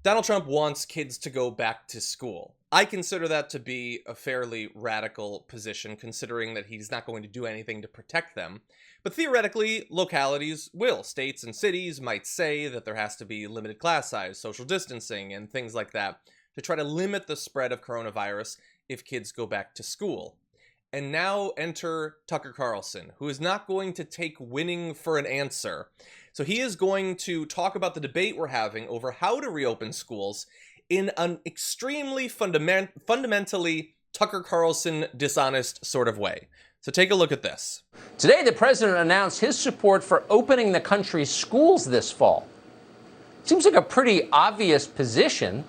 Donald Trump wants kids to go back to school. I consider that to be a fairly radical position, considering that he's not going to do anything to protect them. But theoretically, localities will. States and cities might say that there has to be limited class size, social distancing, and things like that to try to limit the spread of coronavirus if kids go back to school. And now enter Tucker Carlson, who is not going to take winning for an answer. So he is going to talk about the debate we're having over how to reopen schools in an extremely fundamentally Tucker Carlson dishonest sort of way. So take a look at this. Today, the president announced his support for opening the country's schools this fall. Seems like a pretty obvious position,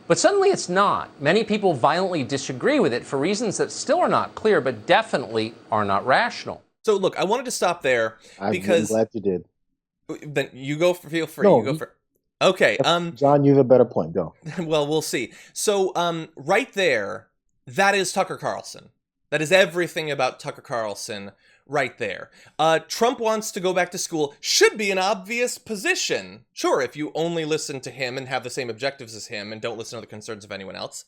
but suddenly it's not. Many people violently disagree with it for reasons that still are not clear, but definitely are not rational. So look, I wanted to stop there because I'm glad you did. Then you go for, feel free. No, you go for. Okay. John, you have a better point. Go. Well, we'll see. So, right there, that is Tucker Carlson. That is everything about Tucker Carlson right there. Trump wants to go back to school should be an obvious position. Sure, if you only listen to him and have the same objectives as him and don't listen to the concerns of anyone else.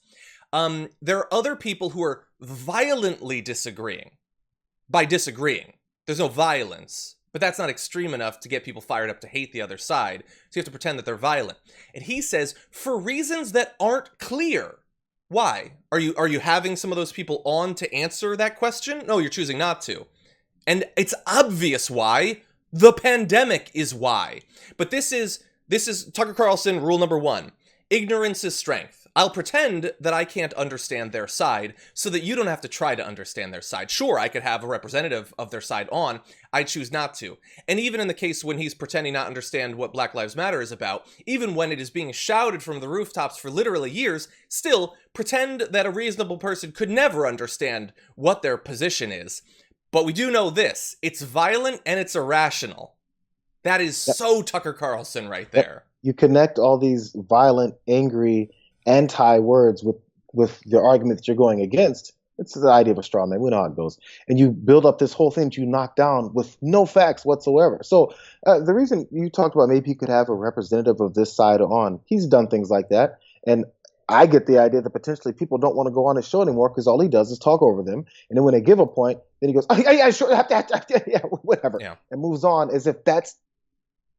There are other people who are violently disagreeing. By disagreeing, there's no violence. But that's not extreme enough to get people fired up to hate the other side. So you have to pretend that they're violent. And he says, for reasons that aren't clear. Why? Are you having some of those people on to answer that question? No, you're choosing not to. And it's obvious why. The pandemic is why. But this is Tucker Carlson rule number 1. Ignorance is strength. I'll pretend that I can't understand their side so that you don't have to try to understand their side. Sure, I could have a representative of their side on. I choose not to. And even in the case when he's pretending not to understand what Black Lives Matter is about, even when it is being shouted from the rooftops for literally years, still pretend that a reasonable person could never understand what their position is. But we do know this. It's violent and it's irrational. That is so Tucker Carlson right there. You connect all these violent, angry, anti-words with the argument that you're going against. It's the idea of a straw man. We know how it goes. And you build up this whole thing that you knock down with no facts whatsoever. So the reason you talked about maybe you could have a representative of this side on, he's done things like that. And I get the idea that potentially people don't want to go on his show anymore because all he does is talk over them. And then when they give a point, then he goes, oh, yeah, sure, yeah, whatever. Yeah. And moves on as if that's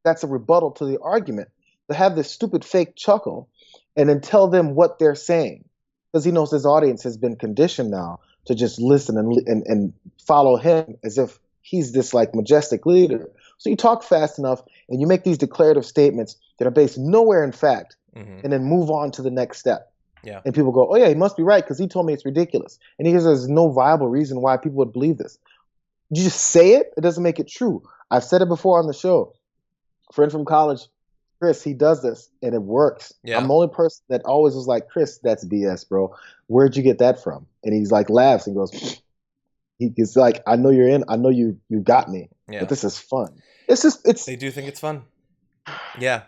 a rebuttal to the argument. To have this stupid fake chuckle and then tell them what they're saying. Because he knows his audience has been conditioned now to just listen and follow him as if he's this like majestic leader. So you talk fast enough and you make these declarative statements that are based nowhere in fact, and then move on to the next step. Yeah. And people go, oh yeah, he must be right because he told me it's ridiculous. And he says there's no viable reason why people would believe this. You just say it, it doesn't make it true. I've said it before on the show. A friend from college, Chris, he does this and it works. Yeah. I'm the only person that always was like, Chris, that's BS, bro. Where'd you get that from? And he's like, laughs and goes, he's like, I know you're in. I know you got me. Yeah. But this is fun. They do think it's fun. Yeah.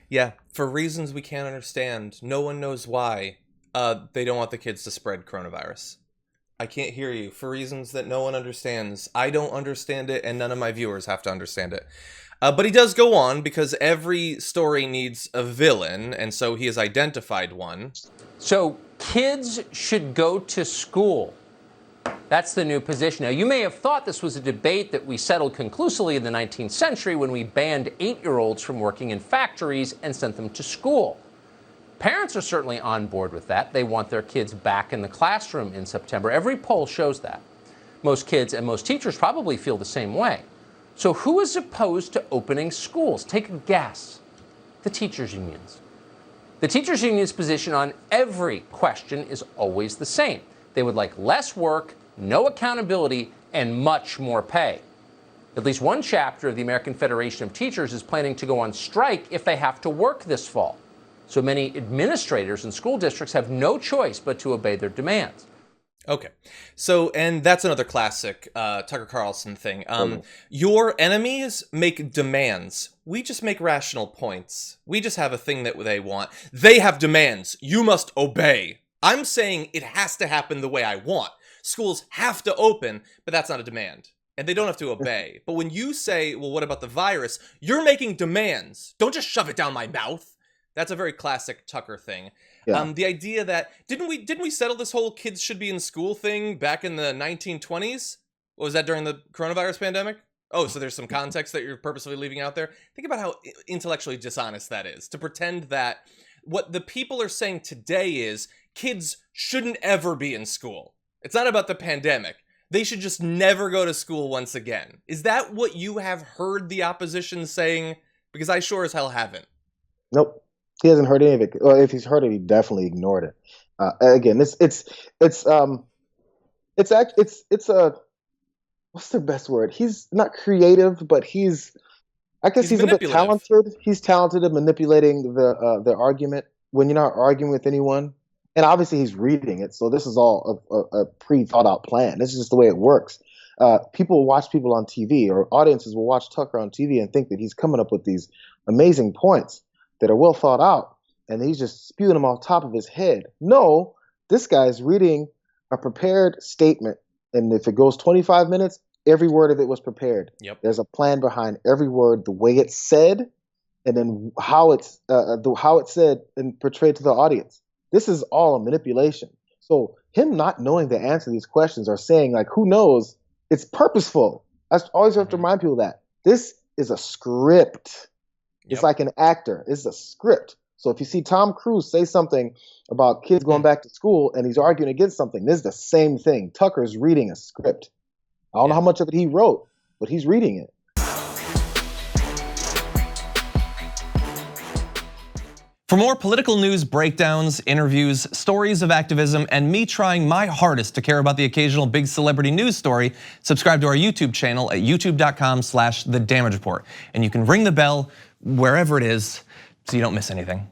Yeah. For reasons we can't understand. No one knows why. They don't want the kids to spread coronavirus. I can't hear you. For reasons that no one understands. I don't understand it and none of my viewers have to understand it. But he does go on because every story needs a villain, and so he has identified one. So kids should go to school. That's the new position. Now, you may have thought this was a debate that we settled conclusively in the 19th century when we banned 8-year-olds from working in factories and sent them to school. Parents are certainly on board with that. They want their kids back in the classroom in September. Every poll shows that. Most kids and most teachers probably feel the same way. So who is opposed to opening schools? Take a guess. The teachers' unions. The teachers' union's position on every question is always the same. They would like less work, no accountability, and much more pay. At least one chapter of the American Federation of Teachers is planning to go on strike if they have to work this fall. So many administrators and school districts have no choice but to obey their demands. Okay. So, and that's another classic Tucker Carlson thing. Your enemies make demands. We just make rational points. We just have a thing that they want. They have demands. You must obey. I'm saying it has to happen the way I want. Schools have to open, but that's not a demand. And they don't have to obey. But when you say, well, what about the virus? You're making demands. Don't just shove it down my mouth. That's a very classic Tucker thing. Yeah. The idea that didn't we settle this whole kids should be in school thing back in the 1920s? What was that, during the coronavirus pandemic? Oh, so there's some context that you're purposely leaving out there. Think about how intellectually dishonest that is, to pretend that what the people are saying today is kids shouldn't ever be in school. It's not about the pandemic. They should just never go to school once again. Is that what you have heard the opposition saying? Because I sure as hell haven't. Nope. He hasn't heard any of it. Well, if he's heard it, he definitely ignored it. Again, it's a, what's the best word? He's not creative, but I guess he's a bit talented. He's talented at manipulating the argument when you're not arguing with anyone. And obviously he's reading it, so this is all a pre-thought out plan. This is just the way it works. People will watch people on TV, or audiences will watch Tucker on TV and think that he's coming up with these amazing points that are well thought out, and he's just spewing them off top of his head. No, this guy's reading a prepared statement, and if it goes 25 minutes, every word of it was prepared. Yep. There's a plan behind every word, the way it's said, and then how it's said and portrayed to the audience. This is all a manipulation. So him not knowing the answer to these questions, or saying like, who knows, it's purposeful. I always have to remind people that this is a script. It's like an actor. It's a script. So if you see Tom Cruise say something about kids going back to school and he's arguing against something, this is the same thing. Tucker's reading a script. I don't know how much of it he wrote, but he's reading it. For more political news breakdowns, interviews, stories of activism, and me trying my hardest to care about the occasional big celebrity news story, subscribe to our YouTube channel at youtube.com/The Damage Report. And you can ring the bell wherever it is so you don't miss anything.